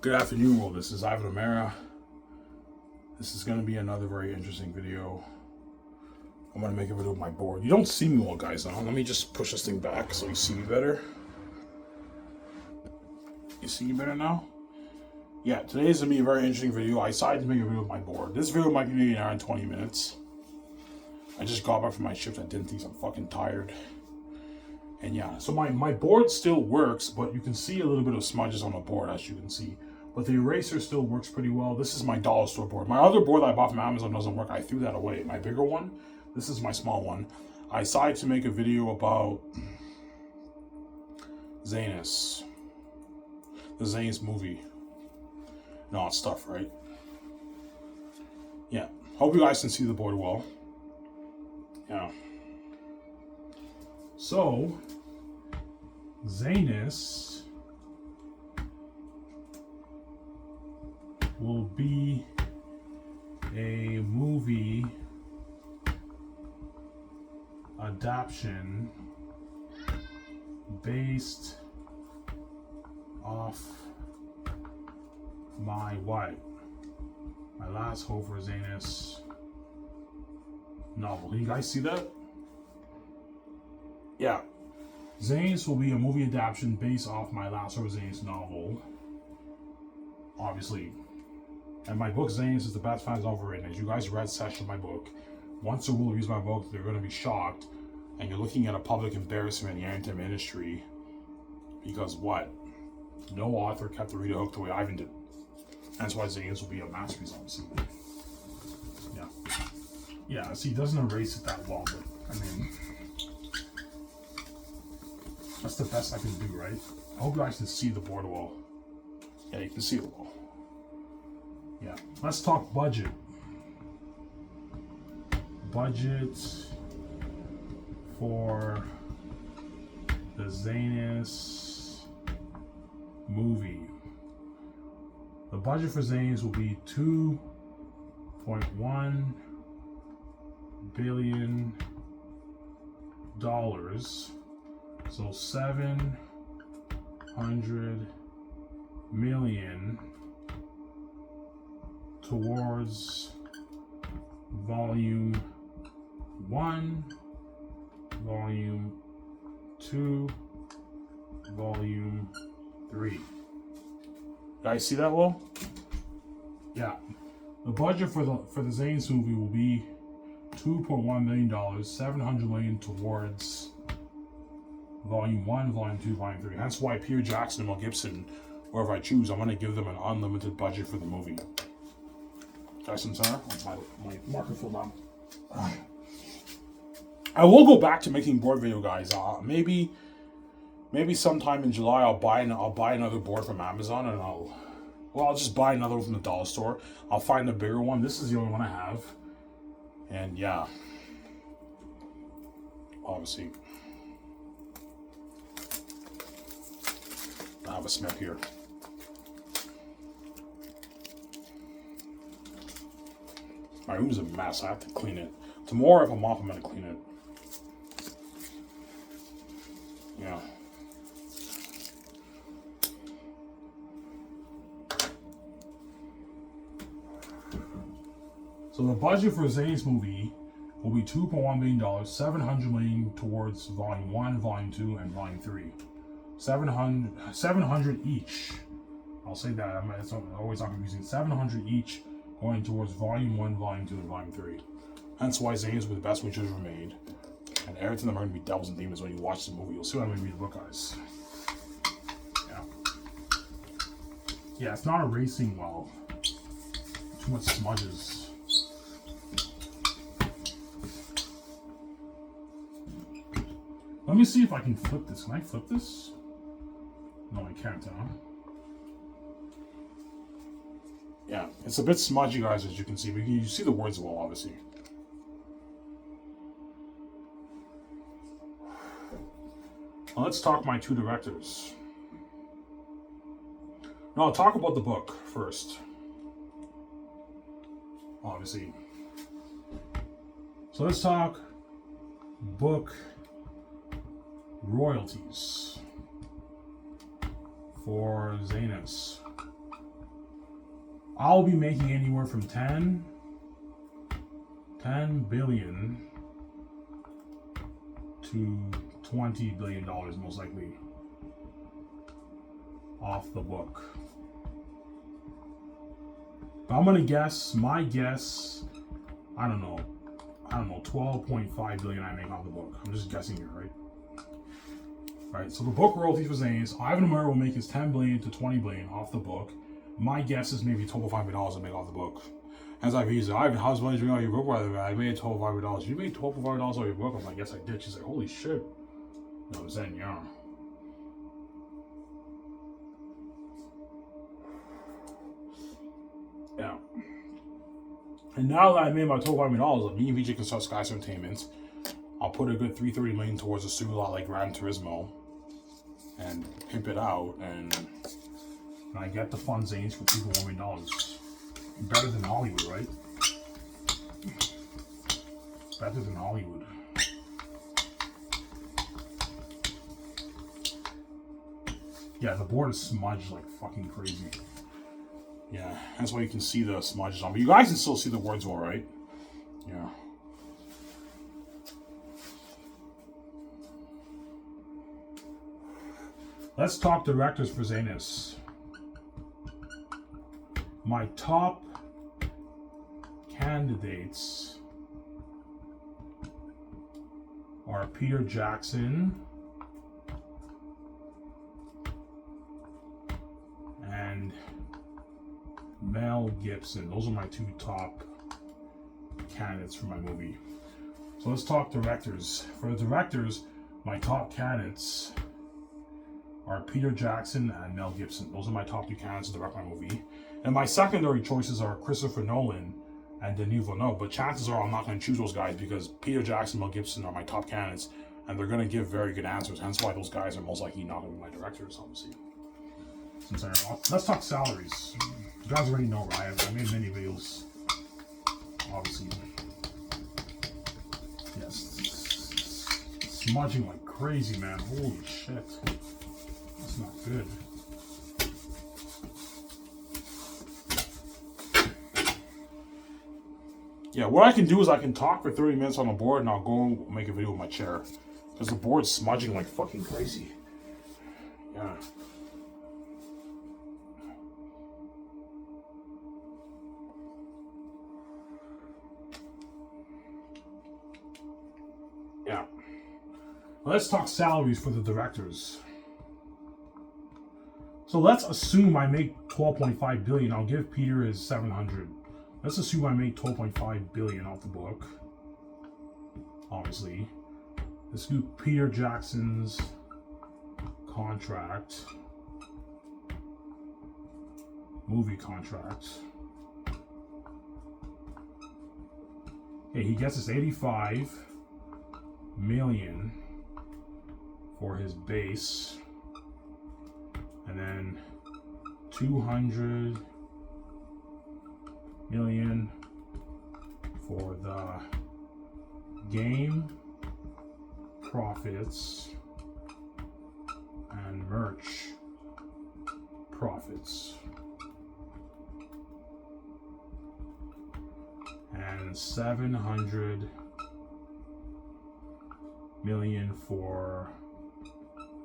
Good afternoon, world. This is Ivan O'Mara. This is going to be another very interesting video. I'm going to make a video with my board. You don't see me well, guys, now. Let me just push this thing back so you see me better. You see me better now? Yeah, today's going to be a very interesting video. I decided to make a video with my board. This video might be maybe an hour and 20 minutes. I just got back from my shift at Denty's. I'm fucking tired. And yeah, so my board still works, but you can see a little bit of smudges on the board, as you can see. But the eraser still works pretty well. This is my dollar store board. My other board that I bought from Amazon doesn't work. I threw that away. My bigger one, this is my small one. I decided to make a video about Xanus. The Xanus movie. And all that stuff, right? Yeah. Hope you guys can see the board well. Yeah. So, Xanus will be a movie adaptation based off my last Hope for Xanus novel. Can you guys see that? Yeah. Xanus will be a movie adaptation based off my last Hope for Xanus novel. Obviously. And my book, Xanus, is the best fantasy novel written. As you guys read section of my book, once the world reads my book, they're going to be shocked. And you're looking at a public embarrassment in the entertainment industry. Because what? No author kept the reader hooked the way Ivan did. That's why Xanus will be a masterpiece, obviously. Yeah. Yeah, see, it doesn't erase it that well, but, I mean, that's the best I can do, right? I hope you guys can see the board well. Yeah, you can see it well. Yeah, let's talk budget. Budget for the Xanus movie. The budget for Xanus will be $2.1 billion. So 700 million towards volume 1, volume 2, volume 3. Guys see that well? Yeah. The budget for the Xanus movie will be $2.1 million, $700 million towards volume 1, volume 2, volume 3. That's why Peter Jackson and Mel Gibson, wherever I choose, I'm going to give them an unlimited budget for the movie. Jackson Center? My marker filled up. I will go back to making board video, guys. Maybe sometime in July I'll buy another board from Amazon, and I'll just buy another one from the dollar store. I'll find a bigger one. This is the only one I have. And yeah. Obviously. I have a smell here. My room's a mess. I have to clean it. Tomorrow, if I'm off, I'm going to clean it. Yeah. So the budget for Xanus movie will be $2.1 million, $700 million towards volume 1, volume 2, and volume 3. 700 each. I'll say that. It's always not confusing. 700 each going towards volume 1, volume 2, and volume 3. That's why Xanus will be the best movie ever made. And everything that are going to be devils and demons when you watch the movie. You'll see what I'm going to read the book, guys. Yeah. Yeah, it's not erasing well. Too much smudges. Let me see if I can flip this. Can I flip this? No, I can't, huh? Yeah, it's a bit smudgy, guys, as you can see. But you see the words well, obviously. Now let's talk my two directors. No, I'll talk about the book first. Obviously. So let's talk book royalties for Xanus. I'll be making anywhere from 10 billion to $20 billion most likely off the book. But I'm gonna guess, my guess, I don't know, 12.5 billion I make off the book. I'm just guessing here, right? Right, so the book royalties for Xanus, Ivan Amir will make his 10 billion to 20 billion off the book. My guess is maybe $12,500 to make off the book. As I've used it, Ivan, how's money doing on your book? I made $12,500. You made $12,500 off your book? I'm like, yes, I did. She's like, holy shit. You know what I'm saying? Yeah. Yeah. And now that I made my $12,500, me and VJ can start Sky Entertainment. I'll put a good $330 million towards a studio lot like Gran Turismo and pimp it out, and I get the fun Xanus for $2 million. Better than Hollywood, right? Better than Hollywood. Yeah, the board is smudged like fucking crazy. Yeah, that's why you can see the smudges on. But you guys can still see the words all right. Yeah. Let's talk directors for Xanus. My top candidates are Peter Jackson and Mel Gibson. Those are my two top candidates for my movie. So let's talk directors. For the directors, my top candidates are Peter Jackson and Mel Gibson. Those are my top two candidates to direct my movie. And my secondary choices are Christopher Nolan and Denis Villeneuve. But chances are I'm not going to choose those guys because Peter Jackson and Mel Gibson are my top candidates, and they're going to give very good answers. Hence why those guys are most likely not going to be my directors, obviously. Let's talk salaries. You guys already know, right? I made many videos, obviously. Yes. Smudging like crazy, man. Holy shit. That's not good. Yeah, what I can do is I can talk for 30 minutes on the board and I'll go make a video with my chair. Because the board's smudging like fucking crazy. Yeah. Yeah. Well, let's talk salaries for the directors. So let's assume I make 12.5 billion. I'll give Peter his 700. Let's assume I make 12.5 billion off the book. Obviously. Let's do Peter Jackson's contract. Movie contract. Okay, he gets us 85 million for his base. And then 200 million for the game profits and merch profits, and 700 million for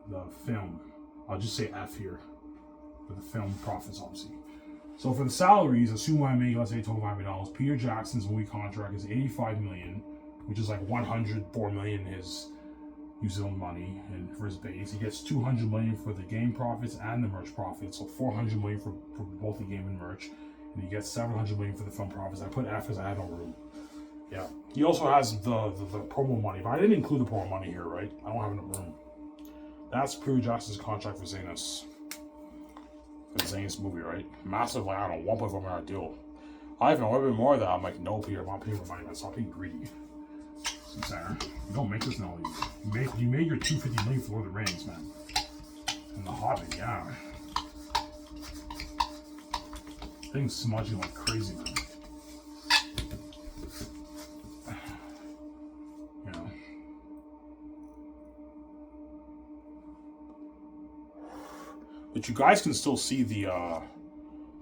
the film. I'll just say F here for the film profits, obviously. So for the salaries, assume I make, let's say, $12,500. Peter Jackson's movie contract is 85 million, which is like 104 million his New Zealand money, and for his base, he gets 200 million for the game profits and the merch profits. So 400 million for both the game and merch, and he gets 700 million for the film profits. I put F because I had no room. Yeah. He also has the promo money, but I didn't include the promo money here, right? I don't have enough room. That's Peter Jackson's contract for Xanus. The Xanus movie, right? Massive, like, I don't know, 1.4 million deal. I even a little bit more of that. I'm like, no, Peter, I'm not paying for money. Let's stop being greedy. Sarah, you don't make this now. You made your 250 million for Lord of the Rings, man. And The Hobbit, yeah. Things smudging like crazy, man. You know. But you guys can still see the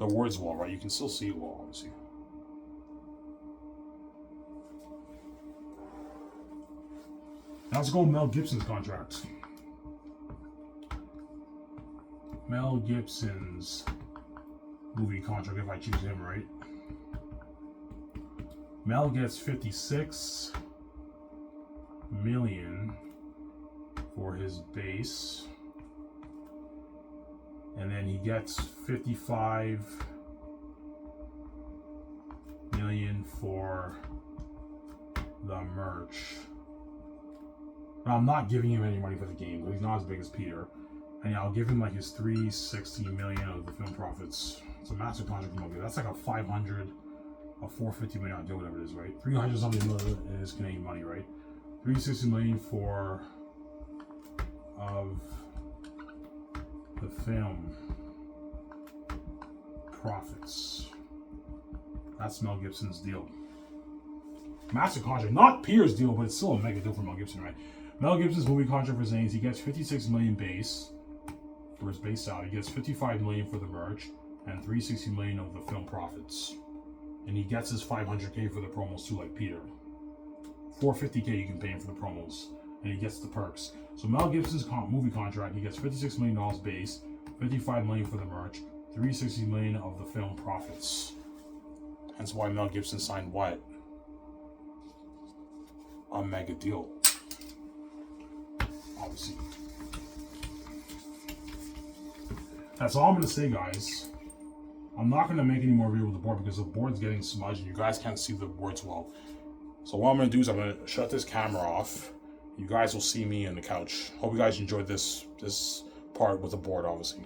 the words well, right? You can still see it well, obviously. Now let's go with Mel Gibson's contract. Mel Gibson's movie contract, if I choose him, right? Mel gets 56 million for his base, and then he gets 55 million for the merch. Now, I'm not giving him any money for the game because he's not as big as Peter, and yeah, I'll give him like his 360 million of the film profits. It's a massive contract from Mel Gibson. That's like a 500, a 450 million deal, whatever it is, right? 300 something million is Canadian money, right? 360 million for of the film profits. That's Mel Gibson's deal. Massive contract, not Peter's deal, but it's still a mega deal for Mel Gibson, right? Mel Gibson's movie contract for Xanus, he gets 56 million base for his base salary. He gets 55 million for the merch and 360 million of the film profits. And he gets his 500K for the promos too, like Peter. 450K you can pay him for the promos, and he gets the perks. So Mel Gibson's movie contract, he gets $56 million base, 55 million for the merch, 360 million of the film profits. That's why Mel Gibson signed what? A mega deal. Obviously. That's all I'm going to say, guys. I'm not going to make any more video with the board because the board's getting smudged and you guys can't see the words well. So what I'm going to do is I'm going to shut this camera off. You guys will see me on the couch. Hope you guys enjoyed this part with the board, obviously.